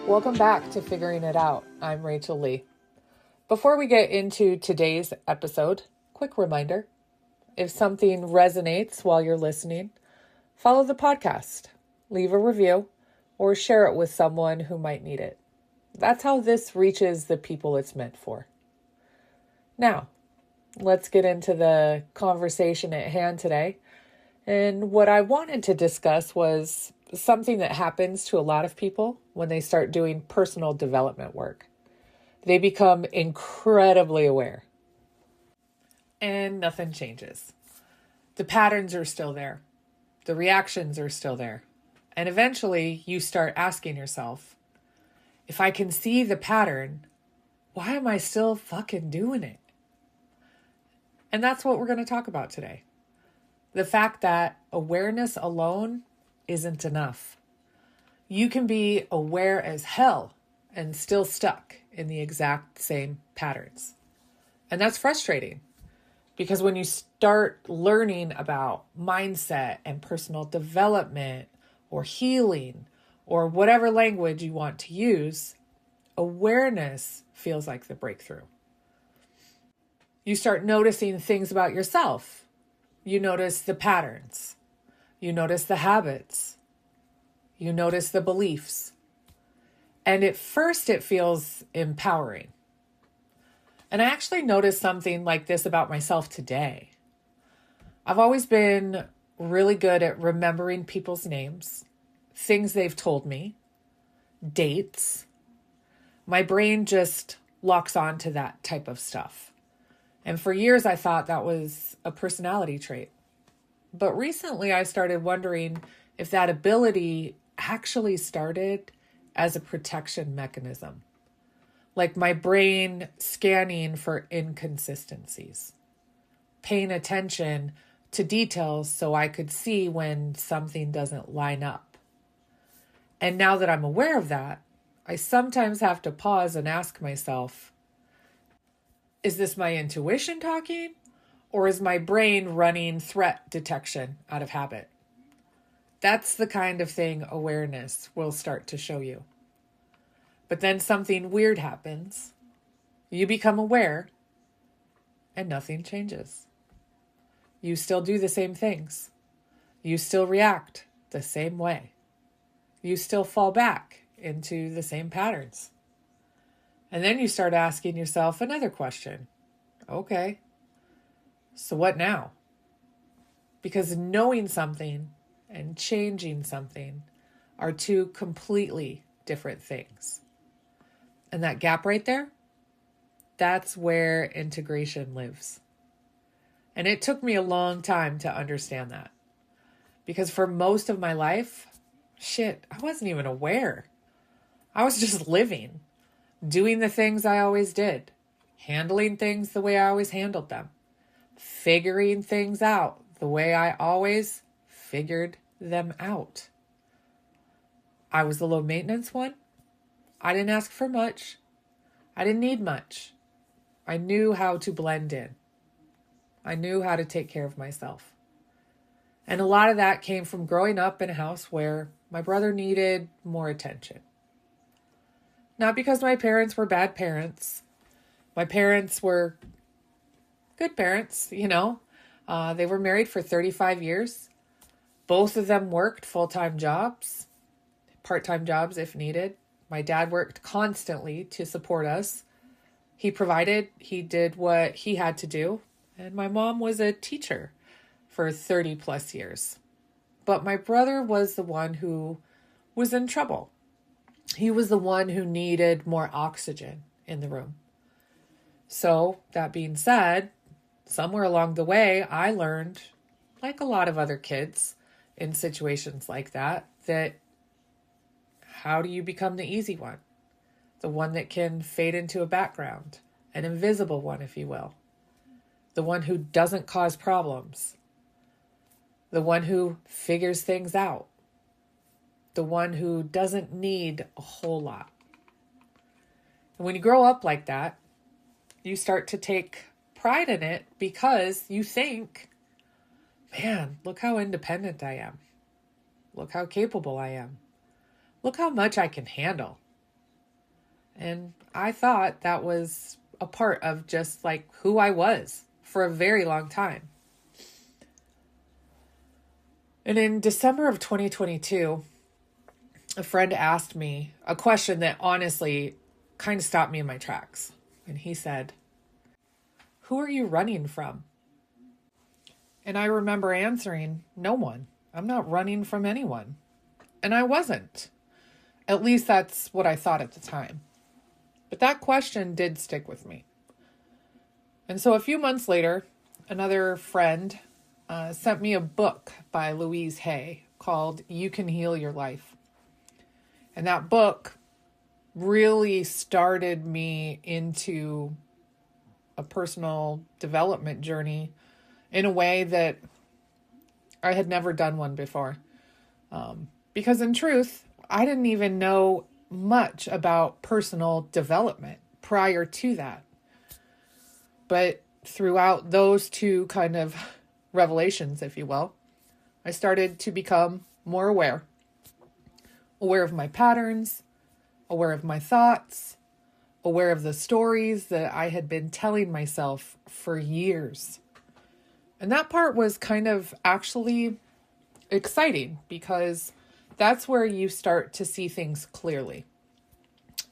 Welcome back to Figuring It Out. I'm Rachel Lee. Before we get into today's episode, quick reminder, if something resonates while you're listening, follow the podcast, leave a review, or share it with someone who might need it. That's how this reaches the people it's meant for. Now, let's get into the conversation at hand today. And what I wanted to discuss was something that happens to a lot of people when they start doing personal development work. They become incredibly aware. And nothing changes. The patterns are still there. The reactions are still there. And eventually you start asking yourself, if I can see the pattern, why am I still fucking doing it? And that's what we're going to talk about today. The fact that awareness alone isn't enough. You can be aware as hell and still stuck in the exact same patterns. And that's frustrating because when you start learning about mindset and personal development or healing or whatever language you want to use, awareness feels like the breakthrough. You start noticing things about yourself. You notice the patterns. You notice the habits. You notice the beliefs. And at first it feels empowering. And I actually noticed something like this about myself today. I've always been really good at remembering people's names, things they've told me, dates. My brain just locks on to that type of stuff. And for years I thought that was a personality trait. But recently I started wondering if that ability actually started as a protection mechanism. Like my brain scanning for inconsistencies, paying attention to details so I could see when something doesn't line up. And now that I'm aware of that, I sometimes have to pause and ask myself, is this my intuition talking? Or is my brain running threat detection out of habit? That's the kind of thing awareness will start to show you. But then something weird happens. You become aware and nothing changes. You still do the same things. You still react the same way. You still fall back into the same patterns. And then you start asking yourself another question. Okay, so what now? Because knowing something and changing something are two completely different things. And that gap right there, that's where integration lives. And it took me a long time to understand that. Because for most of my life, I wasn't even aware. I was just living, doing the things I always did, handling things the way I always handled them, figuring things out the way I always figured them out. I was the low maintenance one. I didn't ask for much. I didn't need much. I knew how to blend in. I knew how to take care of myself. And a lot of that came from growing up in a house where my brother needed more attention. Not because my parents were bad parents. My parents were good parents, They were married for 35 years. Both of them worked full-time jobs, part-time jobs if needed. My dad worked constantly to support us. He provided, he did what he had to do. And my mom was a teacher for 30 plus years. But my brother was the one who was in trouble. He was the one who needed more oxygen in the room. So that being said, somewhere along the way, I learned, like a lot of other kids in situations like that how do you become the easy one? The one that can fade into a background, an invisible one, if you will. The one who doesn't cause problems. The one who figures things out. The one who doesn't need a whole lot. And when you grow up like that, you start to take pride in it because you think, man, look how independent I am. Look how capable I am. Look how much I can handle. And I thought that was a part of just like who I was for a very long time. And in December of 2022, a friend asked me a question that honestly kind of stopped me in my tracks. And he said, "Who are you running from?" And I remember answering, "No one. I'm not running from anyone." And I wasn't. At least that's what I thought at the time. But that question did stick with me. And so a few months later, another friend sent me a book by Louise Hay called You Can Heal Your Life. And that book really started me into a personal development journey in a way that I had never done one before. Because in truth, I didn't even know much about personal development prior to that. But throughout those two kind of revelations, if you will, I started to become more aware of my patterns, aware of my thoughts, aware of the stories that I had been telling myself for years. And that part was kind of actually exciting because that's where you start to see things clearly.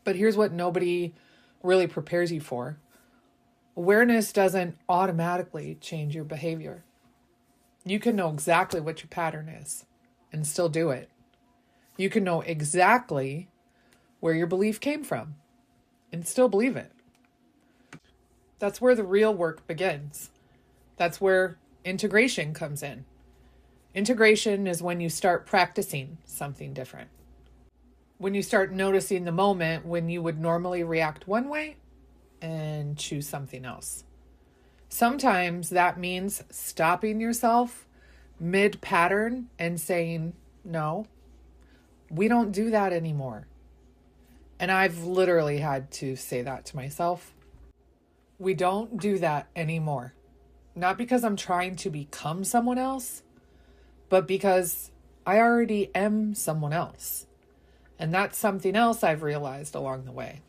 But here's what nobody really prepares you for. Awareness doesn't automatically change your behavior. You can know exactly what your pattern is and still do it. You can know exactly where your belief came from and still believe it. That's where the real work begins. That's where integration comes in. Integration is when you start practicing something different. When you start noticing the moment when you would normally react one way and choose something else. Sometimes that means stopping yourself mid-pattern and saying, "No, we don't do that anymore." And I've literally had to say that to myself. We don't do that anymore. Not because I'm trying to become someone else, but because I already am someone else. And that's something else I've realized along the way.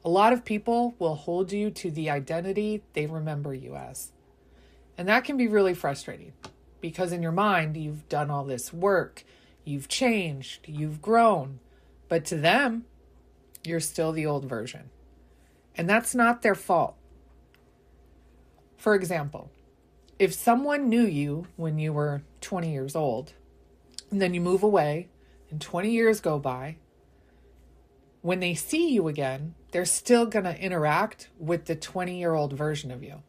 A lot of people will hold you to the identity they remember you as. And that can be really frustrating because in your mind, you've done all this work, you've changed, you've grown, but to them, you're still the old version. And that's not their fault. For example, if someone knew you when you were 20 years old, and then you move away and 20 years go by, when they see you again, they're still going to interact with the 20-year-old version of you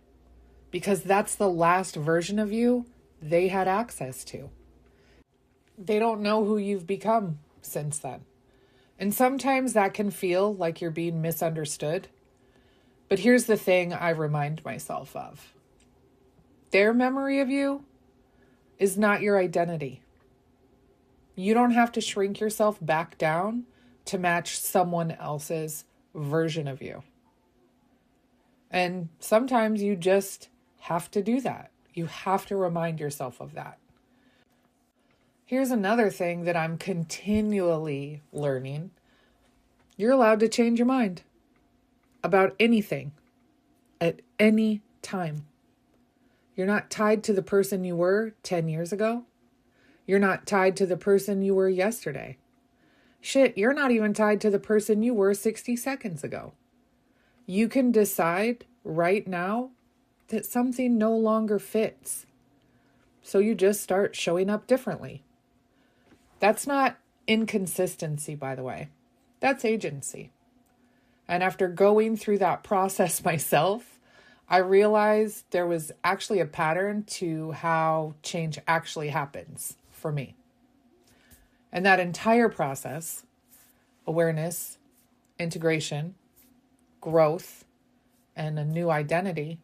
because that's the last version of you they had access to. They don't know who you've become since then. And sometimes that can feel like you're being misunderstood. But here's the thing I remind myself of. Their memory of you is not your identity. You don't have to shrink yourself back down to match someone else's version of you. And sometimes you just have to do that. You have to remind yourself of that. Here's another thing that I'm continually learning. You're allowed to change your mind about anything at any time. You're not tied to the person you were 10 years ago. You're not tied to the person you were yesterday. Shit, you're not even tied to the person you were 60 seconds ago. You can decide right now that something no longer fits. So you just start showing up differently. That's not inconsistency, by the way. That's agency. And after going through that process myself, I realized there was actually a pattern to how change actually happens for me. And that entire process, awareness, integration, growth, and a new identity,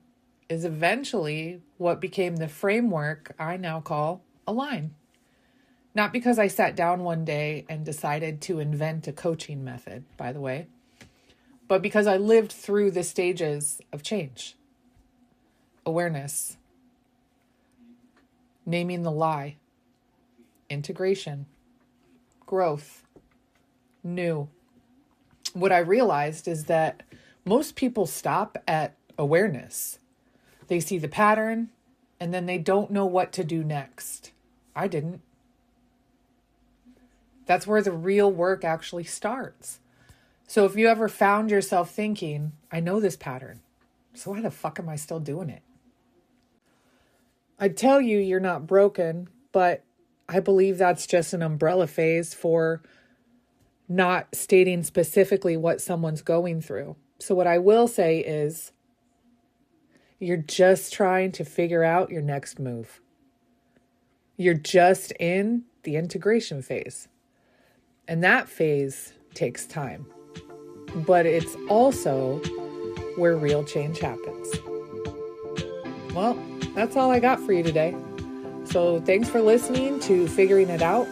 is eventually what became the framework I now call Align. Not because I sat down one day and decided to invent a coaching method, by the way, but because I lived through the stages of change. Awareness, naming the lie, integration, growth, new, what I realized is that most people stop at awareness. They see the pattern and then they don't know what to do next. I didn't. That's where the real work actually starts. So if you ever found yourself thinking, I know this pattern, so why the fuck am I still doing it? I'd tell you you're not broken, but I believe that's just an umbrella phase for not stating specifically what someone's going through. So what I will say is, you're just trying to figure out your next move. You're just in the integration phase. And that phase takes time. But it's also where real change happens. Well, that's all I got for you today. So thanks for listening to Figuring It Out.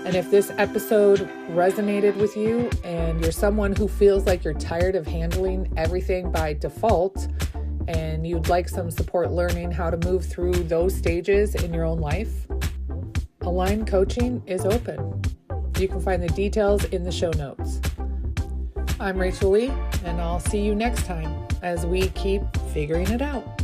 And if this episode resonated with you and you're someone who feels like you're tired of handling everything by default and you'd like some support learning how to move through those stages in your own life, Align Coaching is open. You can find the details in the show notes. I'm Rachel Lee, and I'll see you next time as we keep figuring it out.